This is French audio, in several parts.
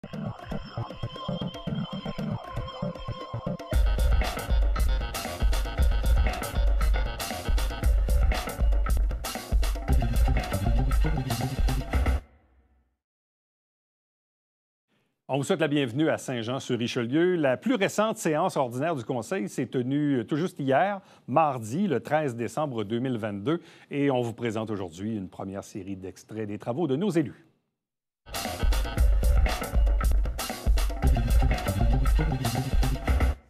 On vous souhaite la bienvenue à Saint-Jean-sur-Richelieu. La plus récente séance ordinaire du Conseil s'est tenue tout juste hier, mardi, le 13 décembre 2022, et on vous présente aujourd'hui une première série d'extraits des travaux de nos élus.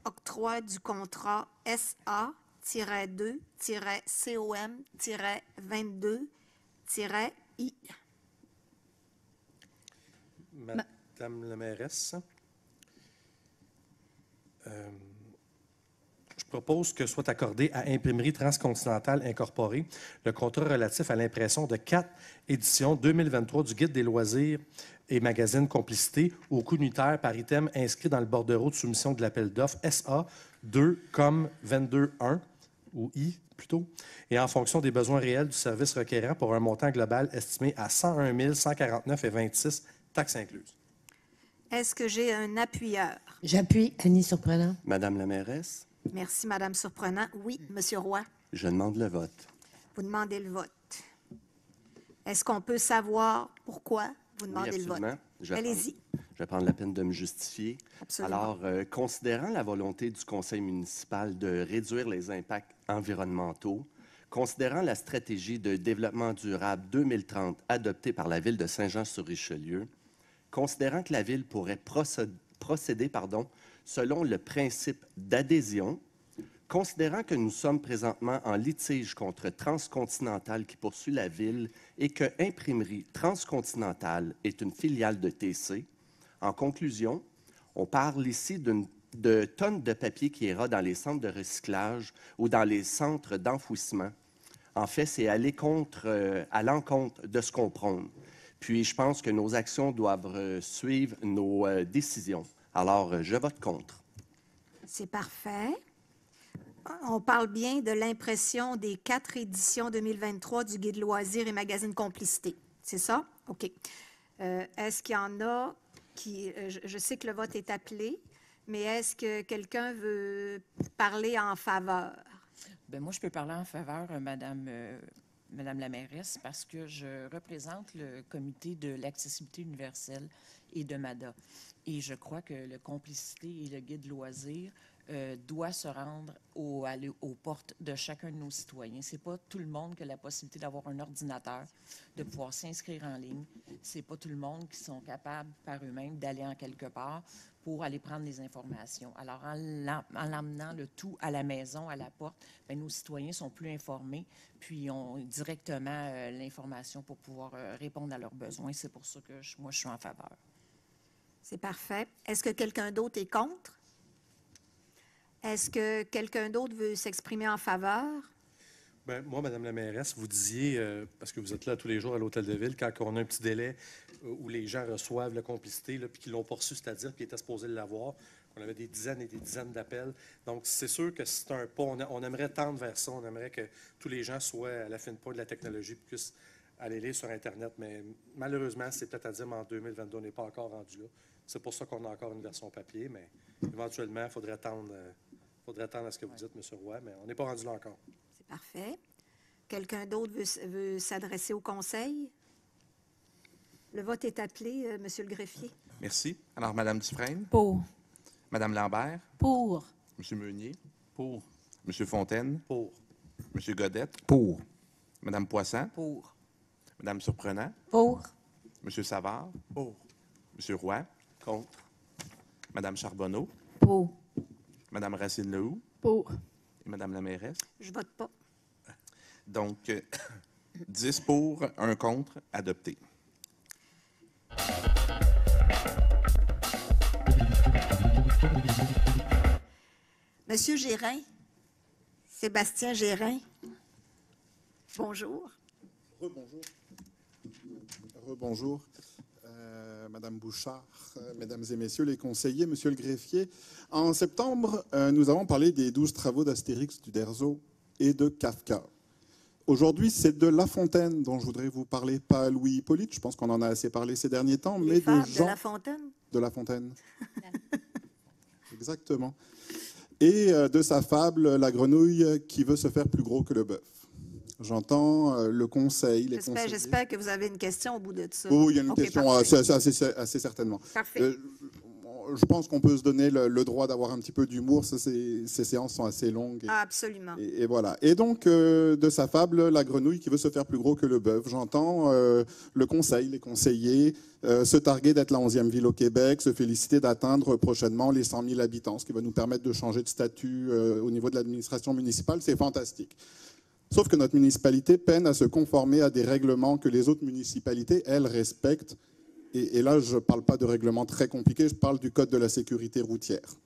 Octroi du contrat SA-2-COM-22-I. Madame la mairesse, je propose que soit accordé à Imprimerie Transcontinentale Incorporée le contrat relatif à l'impression de 4 éditions 2023 du Guide des loisirs et magazine Complicité au coût unitaire par item inscrit dans le bordereau de soumission de l'appel d'offres SA 2 COM 22-1 ou I plutôt, et en fonction des besoins réels du service requérant pour un montant global estimé à 101 149,26 taxes incluses. Est-ce que j'ai un appuyeur? J'appuie. Annie Surprenant. Madame la mairesse, Merci, Madame Surprenant. Oui, Monsieur Roy, je demande le vote. vous demandez le vote. Est-ce qu'on peut savoir pourquoi vous demandez le vote? Allez-y. Je vais prendre la peine de me justifier. Absolument. Alors, considérant la volonté du conseil municipal de réduire les impacts environnementaux, considérant la stratégie de développement durable 2030 adoptée par la Ville de Saint-Jean-sur-Richelieu, considérant que la Ville pourrait procéder selon le principe d'adhésion, considérant que nous sommes présentement en litige contre Transcontinental qui poursuit la Ville et que Imprimerie Transcontinentale est une filiale de TC, en conclusion, on parle ici de tonnes de papier qui ira dans les centres de recyclage ou dans les centres d'enfouissement. En fait, c'est aller à l'encontre de ce qu'on prône. Puis, je pense que nos actions doivent suivre nos décisions. Alors, je vote contre. C'est parfait. On parle bien de l'impression des 4 éditions 2023 du Guide loisirs et magazine Complicité. C'est ça? OK. Est-ce qu'il y en a qui... je sais que le vote est appelé, mais est-ce que quelqu'un veut parler en faveur? Bien, moi, je peux parler en faveur, Madame la mairesse, parce que je représente le comité de l'accessibilité universelle et de MADA. Et je crois que le Complicité et le Guide loisirs doit se rendre aller aux portes de chacun de nos citoyens. Ce n'est pas tout le monde qui a la possibilité d'avoir un ordinateur, de pouvoir s'inscrire en ligne. Ce n'est pas tout le monde qui sont capables par eux-mêmes d'aller en quelque part pour aller prendre les informations. Alors, en l'amenant le tout à la maison, à la porte, bien, nos citoyens sont plus informés, puis ont directement l'information pour pouvoir répondre à leurs besoins. C'est pour ça que moi, je suis en faveur. C'est parfait. Est-ce que quelqu'un d'autre est contre? Est-ce que quelqu'un d'autre veut s'exprimer en faveur? Bien, moi, Madame la mairesse, vous disiez, parce que vous êtes là tous les jours à l'Hôtel de Ville, quand on a un petit délai où les gens reçoivent la complicité, là, puis qu'ils l'ont pas reçu, c'est-à-dire qu'ils étaient supposés l'avoir, on avait des dizaines et des dizaines d'appels. Donc, c'est sûr que c'est un pas. On aimerait tendre vers ça. On aimerait que tous les gens soient à la fine pointe de la technologie et puissent aller lire sur Internet. Mais malheureusement, c'est peut-être à dire, mais en 2022, on n'est pas encore rendu là. C'est pour ça qu'on a encore une version papier, mais éventuellement, il faudrait attendre à ce que vous dites, M. Roy, mais on n'est pas rendu là encore. C'est parfait. Quelqu'un d'autre veut s'adresser au conseil? Le vote est appelé, Monsieur le greffier. Merci. Alors, Mme Dufresne? Pour. Mme Lambert? Pour. M. Meunier? Pour. M. Fontaine? Pour. M. Godette? Pour. Mme Poisson? Pour. Mme Surprenant? Pour. M. Savard? Pour. M. Roy? Contre. Mme Charbonneau? Pour. Mme Racine-Lehoux? Pour. Et Mme la mairesse? Je vote pas. Donc, 10 pour, 1 contre, adopté. Monsieur Gérin, Sébastien Gérin, bonjour. Rebonjour. Rebonjour. Madame Bouchard, Mesdames et Messieurs les conseillers, Monsieur le greffier. En septembre, nous avons parlé des 12 travaux d'Astérix, d'Uderzo et de Kafka. Aujourd'hui, c'est de La Fontaine dont je voudrais vous parler, pas Louis Hippolyte. Je pense qu'on en a assez parlé ces derniers temps, mais Les de fables Jean de La Fontaine? de La Fontaine. Exactement. Et de sa fable, la grenouille qui veut se faire plus gros que le bœuf. J'entends le conseil, les conseillers. J'espère que vous avez une question au bout de ça. Oui, il y a une OK, question parfait. assez certainement. Parfait. Je pense qu'on peut se donner le droit d'avoir un petit peu d'humour. Ces séances sont assez longues. Ah, absolument. Et voilà. Et donc, de sa fable, la grenouille qui veut se faire plus gros que le bœuf, j'entends le conseil, les conseillers se targuer d'être la 11e ville au Québec, se féliciter d'atteindre prochainement les 100 000 habitants, ce qui va nous permettre de changer de statut au niveau de l'administration municipale. C'est fantastique. Sauf que notre municipalité peine à se conformer à des règlements que les autres municipalités, elles, respectent. Et là, je ne parle pas de règlements très compliqués, je parle du Code de la sécurité routière.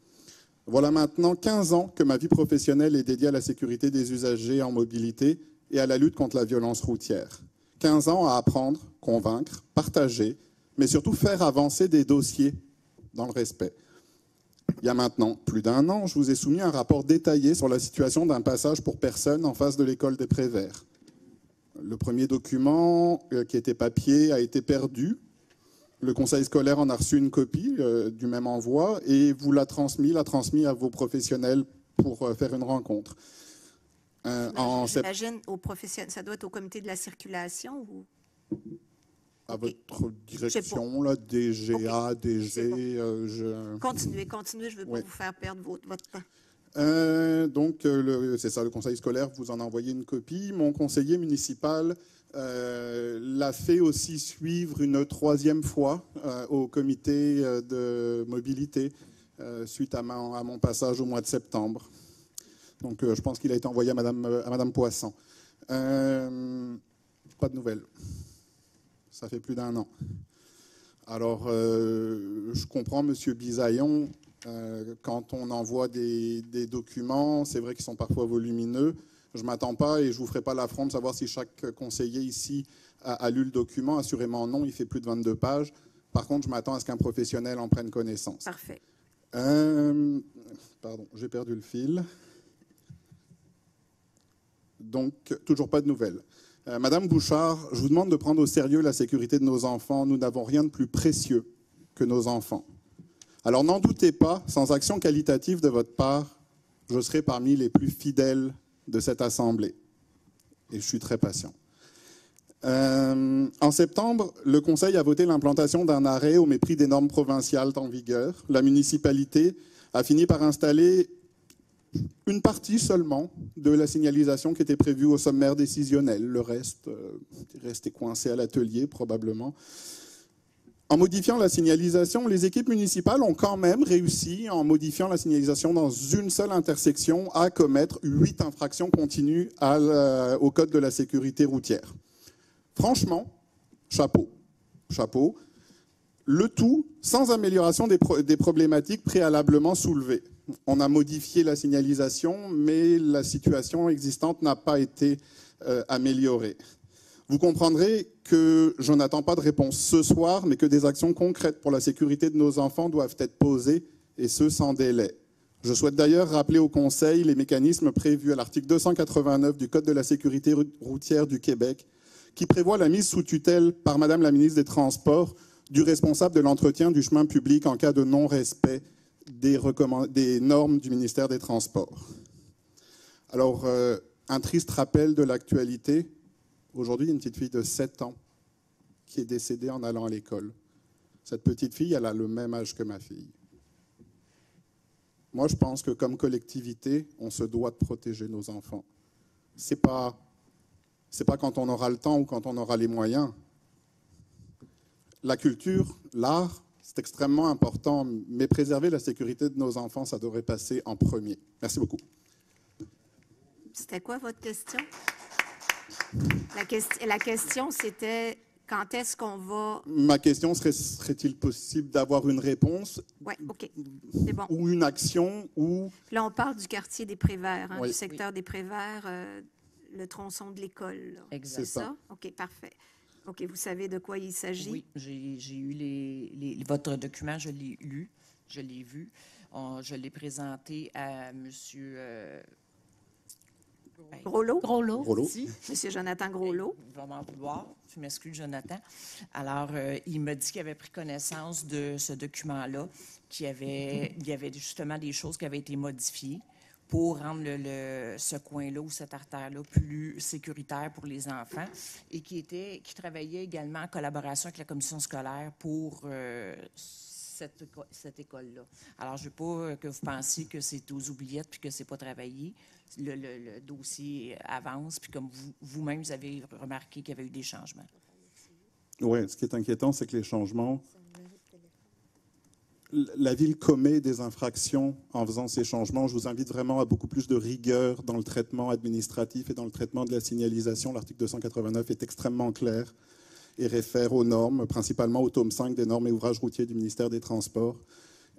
Voilà maintenant 15 ans que ma vie professionnelle est dédiée à la sécurité des usagers en mobilité et à la lutte contre la violence routière. 15 ans à apprendre, convaincre, partager, mais surtout faire avancer des dossiers dans le respect. Il y a maintenant plus d'1 an, je vous ai soumis un rapport détaillé sur la situation d'un passage pour personnes en face de l'école des Préverts. Le premier document, qui était papier, a été perdu. Le conseil scolaire en a reçu une copie du même envoi et vous l'a transmis à vos professionnels pour faire une rencontre. J'imagine aux professionnels, ça doit être au comité de la circulation ou... À Okay. votre direction, là, DGA, Okay. DG... Continuez, je ne veux pas Oui. vous faire perdre votre temps. Donc, c'est ça, le conseil scolaire vous en a envoyé une copie. Mon conseiller municipal l'a fait aussi suivre une 3e fois au comité de mobilité suite à mon passage au mois de septembre. Donc, je pense qu'il a été envoyé à Madame Poisson. Pas de nouvelles. Ça fait plus d'1 an. Alors, je comprends, Monsieur Bisaillon, quand on envoie des documents, c'est vrai qu'ils sont parfois volumineux. Je ne m'attends pas et je ne vous ferai pas l'affront de savoir si chaque conseiller ici a lu le document. Assurément non, il fait plus de 22 pages. Par contre, je m'attends à ce qu'un professionnel en prenne connaissance. Parfait. Pardon, j'ai perdu le fil. Donc, toujours pas de nouvelles. Madame Bouchard, je vous demande de prendre au sérieux la sécurité de nos enfants. Nous n'avons rien de plus précieux que nos enfants. Alors n'en doutez pas, sans action qualitative de votre part, je serai parmi les plus fidèles de cette Assemblée. Et je suis très patient. En septembre, le Conseil a voté l'implantation d'un arrêt au mépris des normes provinciales en vigueur. La municipalité a fini par installer une partie seulement de la signalisation qui était prévue au sommaire décisionnel. Le reste est resté coincé à l'atelier, probablement. En modifiant la signalisation, les équipes municipales ont quand même réussi, en modifiant la signalisation dans une seule intersection, à commettre 8 infractions continues au Code de la sécurité routière. Franchement, chapeau. Chapeau. Le tout sans amélioration des problématiques préalablement soulevées. On a modifié la signalisation, mais la situation existante n'a pas été améliorée. Vous comprendrez que je n'attends pas de réponse ce soir, mais que des actions concrètes pour la sécurité de nos enfants doivent être posées, et ce, sans délai. Je souhaite d'ailleurs rappeler au Conseil les mécanismes prévus à l'article 289 du Code de la sécurité routière du Québec, qui prévoit la mise sous tutelle par Madame la ministre des Transports du responsable de l'entretien du chemin public en cas de non-respect des normes du ministère des Transports. Alors, un triste rappel de l'actualité. Aujourd'hui, il y a une petite fille de 7 ans qui est décédée en allant à l'école. Cette petite fille, elle a le même âge que ma fille. Moi, je pense que comme collectivité, on se doit de protéger nos enfants. C'est pas quand on aura le temps ou quand on aura les moyens. La culture, l'art, c'est extrêmement important, mais préserver la sécurité de nos enfants, ça devrait passer en premier. Merci beaucoup. C'était quoi votre question? La question, c'était quand est-ce qu'on va... Ma question serait-il possible d'avoir une réponse? Oui, OK. C'est bon. Ou une action, ou... Là, on parle du quartier des Préverts, hein, Oui. du secteur des Préverts, le tronçon de l'école. Exact. C'est ça? OK, parfait. OK, vous savez de quoi il s'agit? Oui, j'ai eu votre document, je l'ai lu, je l'ai vu. Je l'ai présenté à M. Groslo? Gros-Lot. Rollo. Si. Monsieur Jonathan Groslo. Il va m'en vouloir. Je m'excuse, Jonathan. Alors, il m'a dit qu'il avait pris connaissance de ce document-là, il y avait justement des choses qui avaient été modifiées pour rendre ce coin-là ou cette artère-là plus sécuritaire pour les enfants et qui travaillait également en collaboration avec la commission scolaire pour cette école-là. Alors, je ne veux pas que vous pensiez que c'est aux oubliettes puis que c'est pas travaillé. Le dossier avance, puis comme vous-même, vous avez remarqué qu'il y avait eu des changements. Oui, ce qui est inquiétant, c'est que les changements... La Ville commet des infractions en faisant ces changements. Je vous invite vraiment à beaucoup plus de rigueur dans le traitement administratif et dans le traitement de la signalisation. L'article 289 est extrêmement clair et réfère aux normes, principalement au tome 5 des normes et ouvrages routiers du ministère des Transports.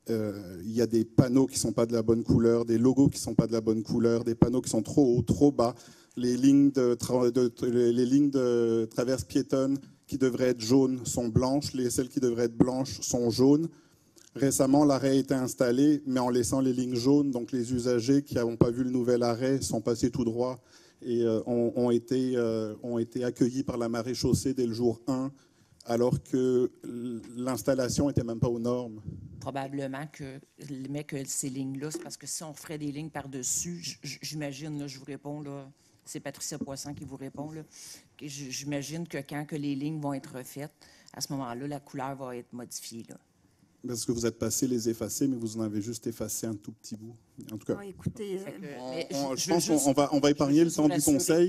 Il y a des panneaux qui ne sont pas de la bonne couleur, des logos qui ne sont pas de la bonne couleur, des panneaux qui sont trop hauts, trop bas. Les lignes de traverse piétonne qui devraient être jaunes sont blanches, celles qui devraient être blanches sont jaunes. Récemment, l'arrêt a été installé, mais en laissant les lignes jaunes, donc les usagers qui n'ont pas vu le nouvel arrêt sont passés tout droit et ont été accueillis par la maréchaussée dès le jour 1, alors que l'installation n'était même pas aux normes. Probablement que ces lignes-là, c'est parce que si on ferait des lignes par-dessus, j'imagine, là, je vous réponds, là, c'est Patricia Poisson qui vous répond, là, que j'imagine que quand que les lignes vont être refaites, à ce moment-là, la couleur va être modifiée, là. Parce que vous êtes passé les effacer, mais vous en avez juste effacé un tout petit bout. En tout cas, Écoutez, je pense qu'on va épargner le temps du conseil.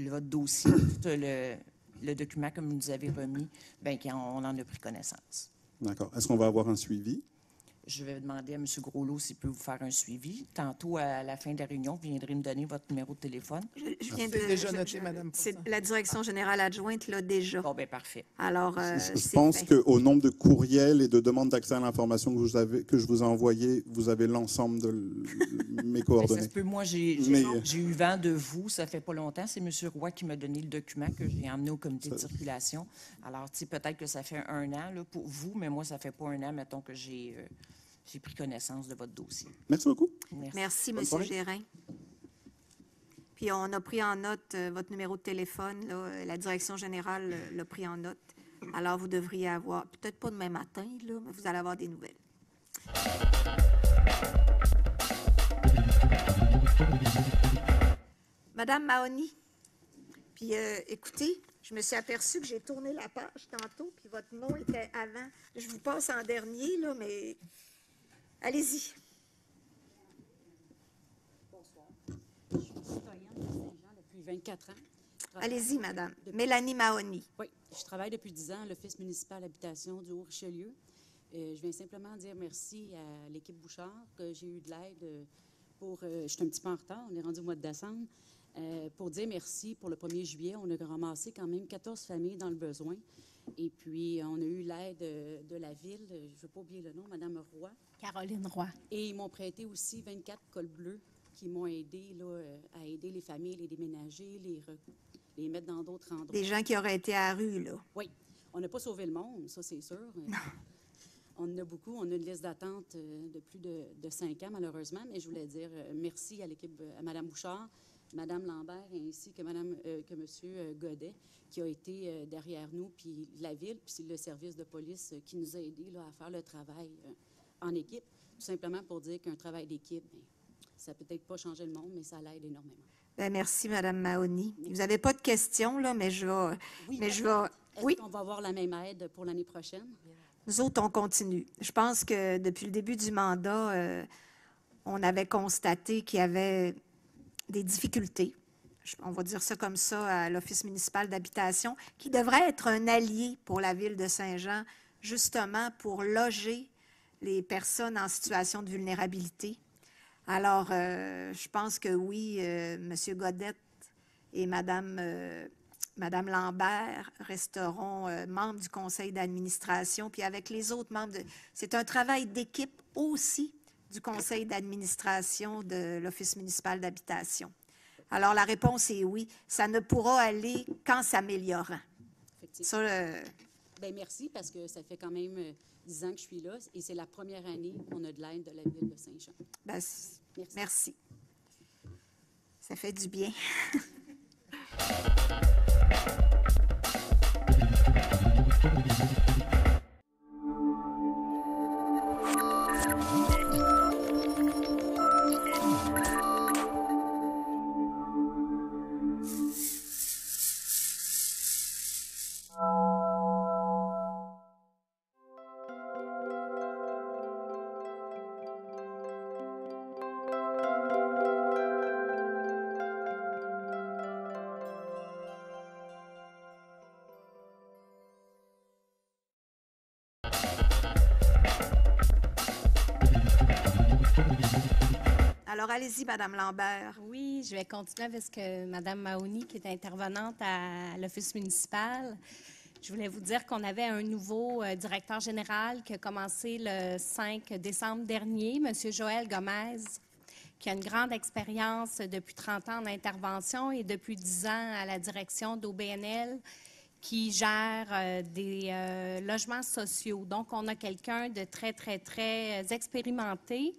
Votre dossier, le document comme vous nous avez remis, bien, on en a pris connaissance. D'accord. Est-ce qu'on va avoir un suivi? Je vais demander à M. Groslot s'il peut vous faire un suivi. Tantôt, à la fin de la réunion, vous viendrez me donner votre numéro de téléphone. je viens de... déjà noté, Madame Poisson. La direction générale adjointe l'a déjà. Bon, bien, parfait. Alors, Je pense qu'au nombre de courriels et de demandes d'accès à l'information que je vous ai envoyées, vous avez l'ensemble de mes coordonnées. Ça se peut. Moi, j'ai eu vent de vous. Ça fait pas longtemps. C'est M. Roy qui m'a donné le document que j'ai emmené au comité de circulation. Alors, peut-être que ça fait 1 an là, pour vous, mais moi, ça fait pas 1 an, mettons, que j'ai pris connaissance de votre dossier. Merci beaucoup. Merci, M. Gérin. Puis on a pris en note votre numéro de téléphone. Là, la direction générale l'a pris en note. Alors, vous devriez avoir, peut-être pas demain matin, là, mais vous allez avoir des nouvelles. Madame Mahoney, puis écoutez, je me suis aperçue que j'ai tourné la page tantôt, puis votre nom était avant. Je vous passe en dernier, là, mais allez-y. Bonsoir. Je suis citoyenne de Saint-Jean depuis 24 ans. Allez-y, madame. Mélanie Mahoney. Oui, je travaille depuis 10 ans à l'Office municipal d'habitation du Haut-Richelieu. Je viens simplement dire merci à l'équipe Bouchard, que j'ai eu de l'aide pour... je suis un petit peu en retard, on est rendu au mois de décembre. Pour dire merci pour le 1er juillet, on a ramassé quand même 14 familles dans le besoin. Et puis, on a eu l'aide de la ville, je ne veux pas oublier le nom, Mme Roy. Caroline Roy. Et ils m'ont prêté aussi 24 cols bleus qui m'ont aidé là, à aider les familles, les déménager, les mettre dans d'autres endroits. Des gens qui auraient été à la rue, là. Oui. On n'a pas sauvé le monde, ça, c'est sûr. Non. On en a beaucoup. On a une liste d'attente de plus de 5 ans, malheureusement. Mais je voulais dire merci à l'équipe, à Mme Bouchard, Mme Lambert, ainsi que M. Godet, qui a été derrière nous, puis la ville, puis le service de police qui nous a aidés là, à faire le travail en équipe. Tout simplement pour dire qu'un travail d'équipe, bien, ça peut peut-être pas changer le monde, mais ça l'aide énormément. Bien, merci, Mme Mahoney. Vous n'avez pas de questions, là, mais je vais... Oui, Oui. Est-ce qu'on va avoir la même aide pour l'année prochaine? Nous autres, on continue. Je pense que depuis le début du mandat, on avait constaté qu'il y avait des difficultés, on va dire ça comme ça, à l'Office municipal d'habitation, qui devrait être un allié pour la ville de Saint-Jean, justement pour loger les personnes en situation de vulnérabilité. Alors, je pense que oui, M. Godet et Mme Lambert resteront membres du conseil d'administration, puis avec les autres membres. C'est un travail d'équipe aussi du conseil d'administration de l'Office municipal d'habitation. Alors, la réponse est oui. Ça ne pourra aller qu'en s'améliorant. Effectivement. Bien, merci, parce que ça fait quand même 10 ans que je suis là, et c'est la première année qu'on a de l'aide de la ville de Saint-Jean. Bien, merci. Ça fait du bien. Alors, allez-y, Madame Lambert. Oui, je vais continuer avec ce que Mme Mahoney, qui est intervenante à l'Office municipal. Je voulais vous dire qu'on avait un nouveau directeur général qui a commencé le 5 décembre dernier, M. Joël Gomez, qui a une grande expérience depuis 30 ans en intervention et depuis 10 ans à la direction d'OBNL, qui gère des logements sociaux. Donc, on a quelqu'un de très, très, très expérimenté.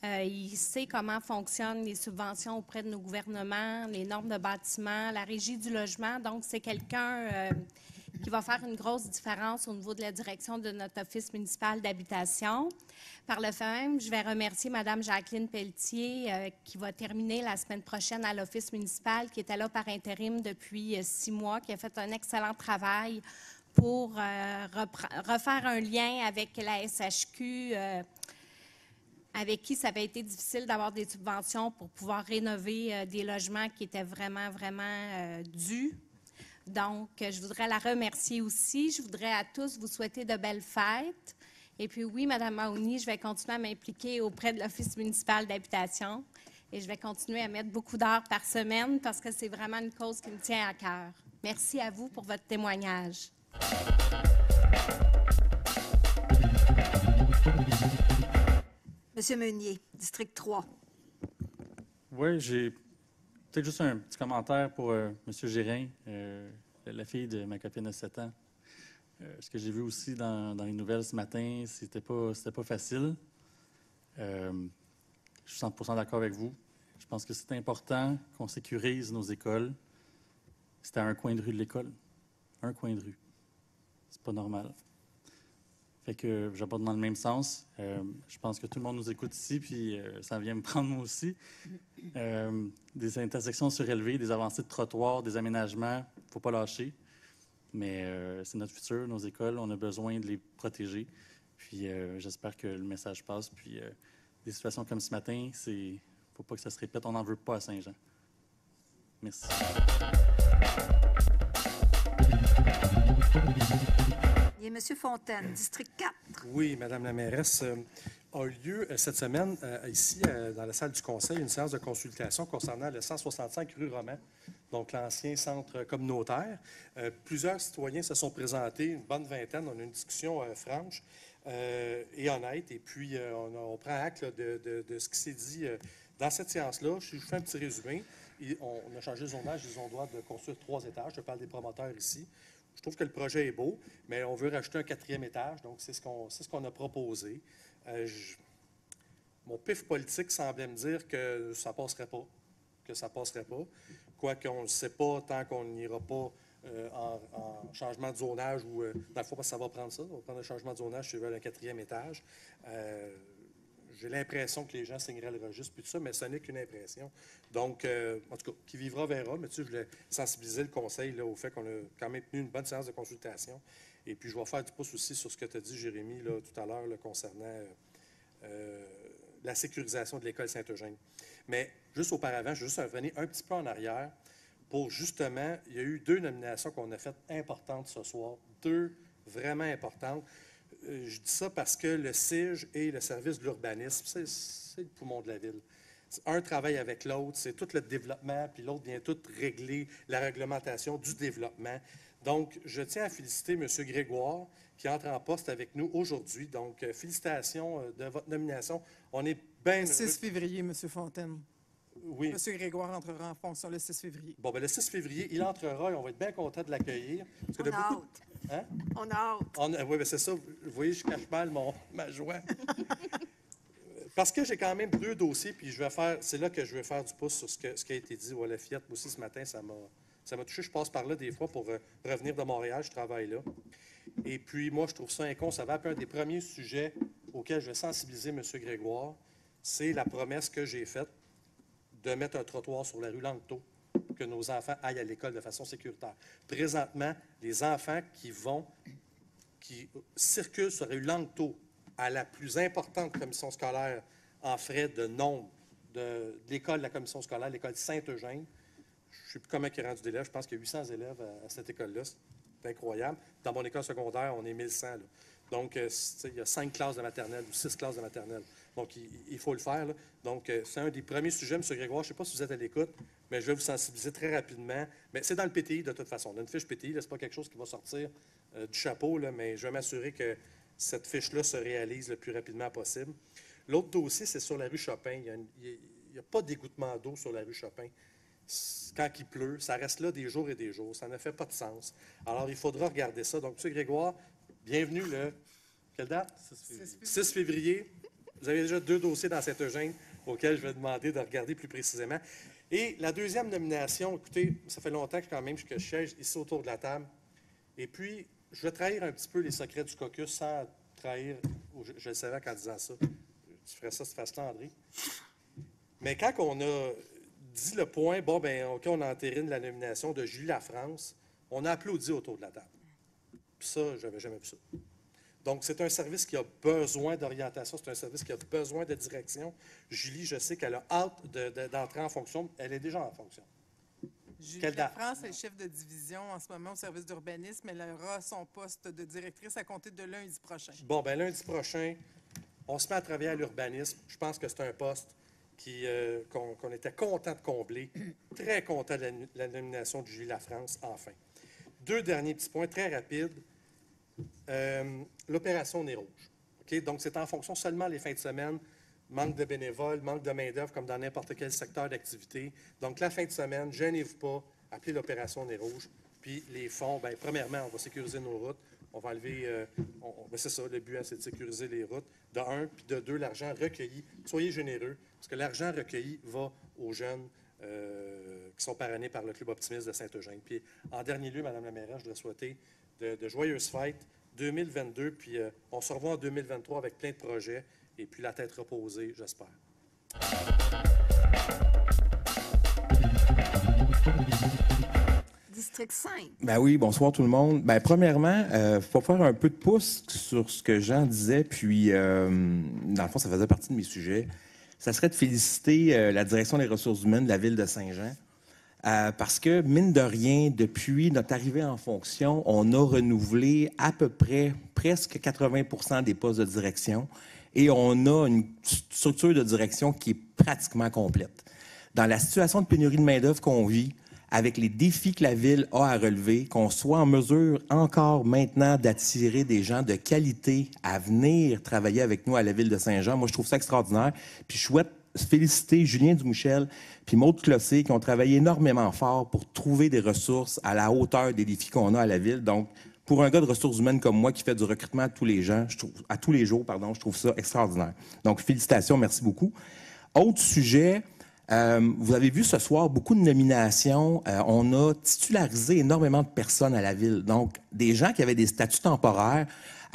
Il sait comment fonctionnent les subventions auprès de nos gouvernements, les normes de bâtiment, la régie du logement. Donc, c'est quelqu'un qui va faire une grosse différence au niveau de la direction de notre Office municipal d'habitation. Par le fait même, je vais remercier Mme Jacqueline Pelletier, qui va terminer la semaine prochaine à l'Office municipal, qui était là par intérim depuis 6 mois, qui a fait un excellent travail pour refaire un lien avec la SHQ, avec qui ça avait été difficile d'avoir des subventions pour pouvoir rénover des logements qui étaient vraiment, vraiment dus. Donc, je voudrais la remercier aussi. Je voudrais à tous vous souhaiter de belles fêtes. Et puis oui, Mme Mahoney, je vais continuer à m'impliquer auprès de l'Office municipal d'habitation et je vais continuer à mettre beaucoup d'heures par semaine parce que c'est vraiment une cause qui me tient à cœur. Merci à vous pour votre témoignage. Monsieur Meunier, District 3. Oui, j'ai peut-être juste un petit commentaire pour M. Gérin, la fille de ma copine de 7 ans. Ce que j'ai vu aussi dans les nouvelles ce matin, c'était pas facile. Je suis 100% d'accord avec vous. Je pense que c'est important qu'on sécurise nos écoles. C'était à un coin de rue de l'école. Un coin de rue. C'est pas normal. Fait que j'aborde dans le même sens. Je pense que tout le monde nous écoute ici, puis ça vient me prendre moi aussi. Des intersections surélevées, des avancées de trottoirs, des aménagements, il ne faut pas lâcher. Mais c'est notre futur, nos écoles, on a besoin de les protéger. Puis j'espère que le message passe. Puis des situations comme ce matin, il ne faut pas que ça se répète. On n'en veut pas à Saint-Jean. Merci. Et M. Fontaine, District 4. Oui, Madame la mairesse, a eu lieu cette semaine, ici, dans la salle du Conseil, une séance de consultation concernant le 165 rue Roman, donc l'ancien centre communautaire. Plusieurs citoyens se sont présentés, une bonne vingtaine. On a eu une discussion franche et honnête. Et puis, on prend acte là, de ce qui s'est dit dans cette séance-là. Je fais un petit résumé. On a changé le zonage. Ils ont le droit de construire 3 étages. Je parle des promoteurs ici. Je trouve que le projet est beau, mais on veut rajouter un 4e étage. Donc, c'est ce qu'on a proposé. Mon pif politique semblait me dire que ça ne passerait pas. Quoique on ne le sait pas tant qu'on n'ira pas en changement de zonage ou dans le fond, parce que ça va prendre ça. On va prendre un changement de zonage si je veux un 4e étage. J'ai l'impression que les gens signeraient le registre, puis tout ça, mais ce n'est qu'une impression. Donc, en tout cas, qui vivra verra. Mais tu sais, je voulais sensibiliser le Conseil là, au fait qu'on a quand même tenu une bonne séance de consultation. Et puis, je vais faire du pouce aussi sur ce que tu as dit, Jérémy, là, tout à l'heure, concernant la sécurisation de l'école Saint-Eugène. Mais juste auparavant, je vais juste revenir un petit peu en arrière pour justement, il y a eu 2 nominations qu'on a faites importantes ce soir. 2 vraiment importantes. Je dis ça parce que le CIG et le service de l'urbanisme, c'est le poumon de la ville. Un travaille avec l'autre, c'est tout le développement, puis l'autre vient tout régler la réglementation du développement. Donc, je tiens à féliciter M. Grégoire, qui entre en poste avec nous aujourd'hui. Donc, félicitations de votre nomination. On est bien... Le 6 février, M. Fontaine. Oui. M. Grégoire entrera en fonction le 6 février. Bon, bien, le 6 février, il entrera et on va être bien content de l'accueillir. On a hâte. Hein? On a hâte. Oui, bien c'est ça. Vous voyez, je cache mal ma joie. Parce que j'ai quand même 2 dossiers, puis c'est là que je vais faire du pouce sur ce qui a été dit au Lafayette. Moi aussi, ce matin, ça m'a touché. Je passe par là des fois pour revenir de Montréal. Je travaille là. Et puis, moi, je trouve ça inconcevable. Puis un des premiers sujets auxquels je vais sensibiliser M. Grégoire, c'est la promesse que j'ai faite de mettre un trottoir sur la rue Langteau pour que nos enfants aillent à l'école de façon sécuritaire. Présentement, les enfants qui circulent sur la rue Langteau à la plus importante commission scolaire en frais de nombre de l'école de la commission scolaire, l'école Saint-Eugène. Je ne sais plus comment il est rendu d'élèves. Je pense qu'il y a 800 élèves à cette école-là. C'est incroyable. Dans mon école secondaire, on est 1100. Là. Donc, il y a 5 classes de maternelle ou 6 classes de maternelle. Donc, il faut le faire. Là. Donc, c'est un des premiers sujets, M. Grégoire. Je ne sais pas si vous êtes à l'écoute, mais je vais vous sensibiliser très rapidement. Mais c'est dans le PTI, de toute façon. On a une fiche PTI. Ce n'est pas quelque chose qui va sortir du chapeau, là, mais je vais m'assurer que cette fiche-là se réalise le plus rapidement possible. L'autre dossier, c'est sur la rue Chopin. Il n'y a pas d'égouttement d'eau sur la rue Chopin. Quand il pleut, ça reste là des jours et des jours. Ça ne fait pas de sens. Alors, il faudra regarder ça. Donc, M. Grégoire, bienvenue quelle date? 6 février. Vous avez déjà 2 dossiers dans Saint-Eugène auxquels je vais demander de regarder plus précisément. Et la deuxième nomination, écoutez, ça fait longtemps que je siège ici autour de la table. Et puis, je vais trahir un petit peu les secrets du caucus sans trahir, je le savais qu'en disant ça, tu ferais ça cette face-là, André. Mais quand on a dit le point, OK, on entérine la nomination de Julie Lafrance, on a applaudi autour de la table. Puis ça, je n'avais jamais vu ça. Donc, c'est un service qui a besoin d'orientation, c'est un service qui a besoin de direction. Julie, je sais qu'elle a hâte d'entrer en fonction. Elle est déjà en fonction. Julie Lafrance est chef de division en ce moment au service d'urbanisme. Elle aura son poste de directrice à compter de lundi prochain. Bon, lundi prochain, on se met à travailler à l'urbanisme. Je pense que c'est un poste qu'on était content de combler. Très content de la nomination de Julie Lafrance, enfin. 2 derniers petits points très rapides. L'opération Nez Rouge. Okay? Donc, c'est en fonction seulement les fins de semaine. Manque de bénévoles, manque de main-d'œuvre comme dans n'importe quel secteur d'activité. Donc, la fin de semaine, gênez-vous pas, appelez l'opération Nez Rouge. Puis, les fonds, premièrement, on va sécuriser nos routes. On va enlever, c'est ça, le but, c'est de sécuriser les routes, de 1, puis de 2, l'argent recueilli. Soyez généreux, parce que l'argent recueilli va aux jeunes qui sont parrainés par le Club optimiste de Saint-Eugène. Puis, en dernier lieu, Mme la mairesse, je voudrais souhaiter de joyeuses fêtes 2022, puis on se revoit en 2023 avec plein de projets, et puis la tête reposée, j'espère. District 5. Ben oui, bonsoir tout le monde. Premièrement, il faut faire un peu de pouce sur ce que Jean disait, puis dans le fond, ça faisait partie de mes sujets. Ça serait de féliciter la direction des ressources humaines de la ville de Saint-Jean, parce que, mine de rien, depuis notre arrivée en fonction, on a renouvelé à peu près presque 80% des postes de direction et on a une structure de direction qui est pratiquement complète. Dans la situation de pénurie de main-d'œuvre qu'on vit, avec les défis que la ville a à relever, qu'on soit en mesure encore maintenant d'attirer des gens de qualité à venir travailler avec nous à la ville de Saint-Jean, moi, je trouve ça extraordinaire. Puis je souhaite féliciter Julien Dumouchel puis Maude Clossé qui ont travaillé énormément fort pour trouver des ressources à la hauteur des défis qu'on a à la ville. Donc, pour un gars de ressources humaines comme moi qui fait du recrutement à tous les jours, je trouve ça extraordinaire. Donc, félicitations, merci beaucoup. Autre sujet, vous avez vu ce soir beaucoup de nominations. On a titularisé énormément de personnes à la ville. Donc, des gens qui avaient des statuts temporaires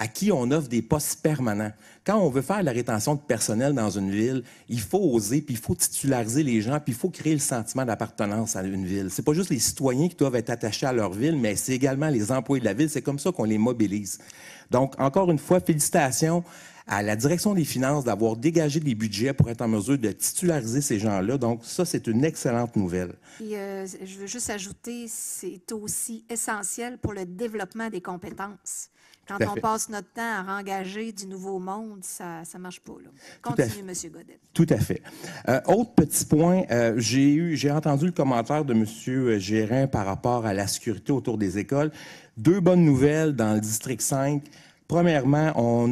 à qui on offre des postes permanents. Quand on veut faire la rétention de personnel dans une ville, il faut oser, puis il faut titulariser les gens, puis il faut créer le sentiment d'appartenance à une ville. C'est pas juste les citoyens qui doivent être attachés à leur ville, mais c'est également les employés de la ville. C'est comme ça qu'on les mobilise. Donc, encore une fois, félicitations à la direction des finances d'avoir dégagé des budgets pour être en mesure de titulariser ces gens-là. Donc, ça, c'est une excellente nouvelle. Et je veux juste ajouter, c'est aussi essentiel pour le développement des compétences. Quand on passe notre temps à engager du nouveau monde, ça ne marche pas. Là. Continue, M. Godet. Tout à fait. Autre petit point, j'ai entendu le commentaire de M. Gérin par rapport à la sécurité autour des écoles. 2 bonnes nouvelles dans le District 5. Premièrement,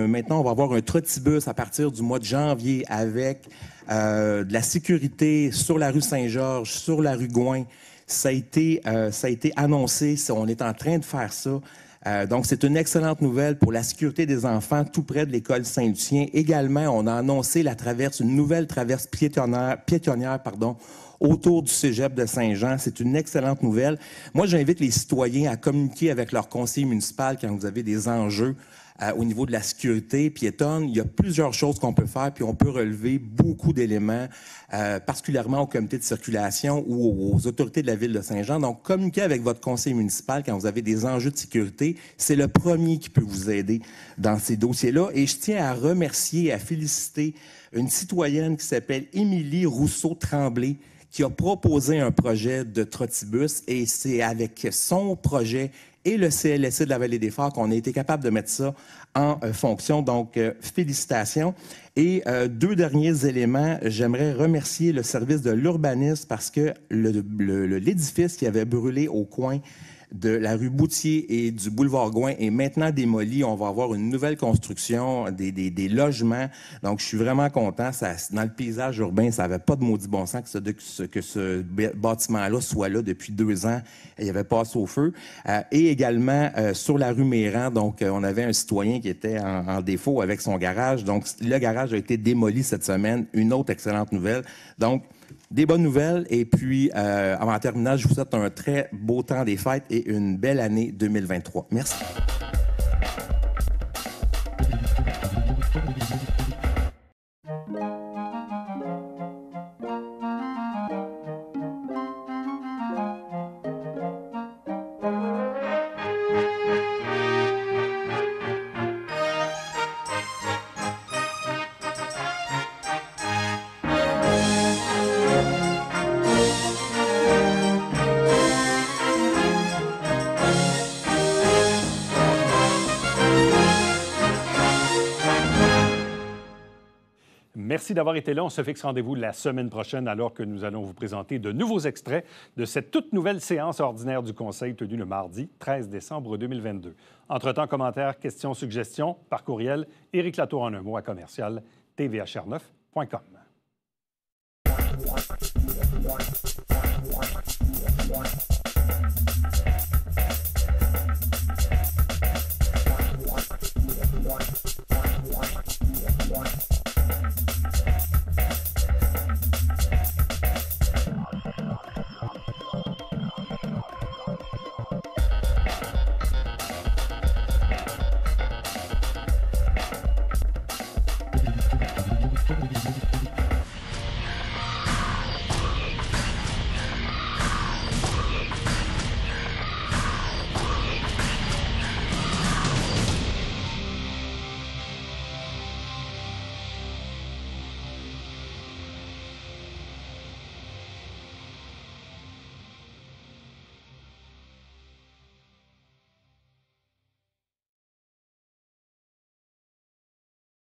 maintenant, on va avoir un trotibus à partir du mois de janvier avec de la sécurité sur la rue Saint-Georges, sur la rue Gouin. Ça a été annoncé, on est en train de faire ça. Donc, c'est une excellente nouvelle pour la sécurité des enfants tout près de l'école Saint-Lucien. Également, on a annoncé une nouvelle traverse piétonnière, autour du cégep de Saint-Jean. C'est une excellente nouvelle. Moi, j'invite les citoyens à communiquer avec leur conseiller municipal quand vous avez des enjeux au niveau de la sécurité piétonne. Il y a plusieurs choses qu'on peut faire, puis on peut relever beaucoup d'éléments, particulièrement au comité de circulation ou aux autorités de la ville de Saint-Jean. Donc, communiquez avec votre conseiller municipal quand vous avez des enjeux de sécurité. C'est le premier qui peut vous aider dans ces dossiers-là. Et je tiens à remercier et à féliciter une citoyenne qui s'appelle Émilie Rousseau-Tremblay, qui a proposé un projet de trottibus, et c'est avec son projet et le CLSC de la Vallée-des-Phares qu'on a été capable de mettre ça en fonction. Donc, félicitations. Et deux derniers éléments, j'aimerais remercier le service de l'urbanisme parce que l'édifice qui avait brûlé au coin de la rue Boutier et du boulevard Gouin est maintenant démoli. On va avoir une nouvelle construction, des logements. Donc, je suis vraiment content. Dans le paysage urbain, ça n'avait pas de maudit bon sens que ce bâtiment-là soit là depuis 2 ans. Il avait passé au feu. Et également, sur la rue Méran, donc, on avait un citoyen qui était en défaut avec son garage. Donc, le garage a été démoli cette semaine. Une autre excellente nouvelle. Donc, des bonnes nouvelles. Et puis, en terminant, je vous souhaite un très beau temps des fêtes et une belle année 2023. Merci. Merci d'avoir été là. On se fixe rendez-vous la semaine prochaine alors que nous allons vous présenter de nouveaux extraits de cette toute nouvelle séance ordinaire du Conseil tenue le mardi 13 décembre 2022. Entre-temps, commentaires, questions, suggestions, par courriel, Éric Latour en un mot à commercial tvhr9.com.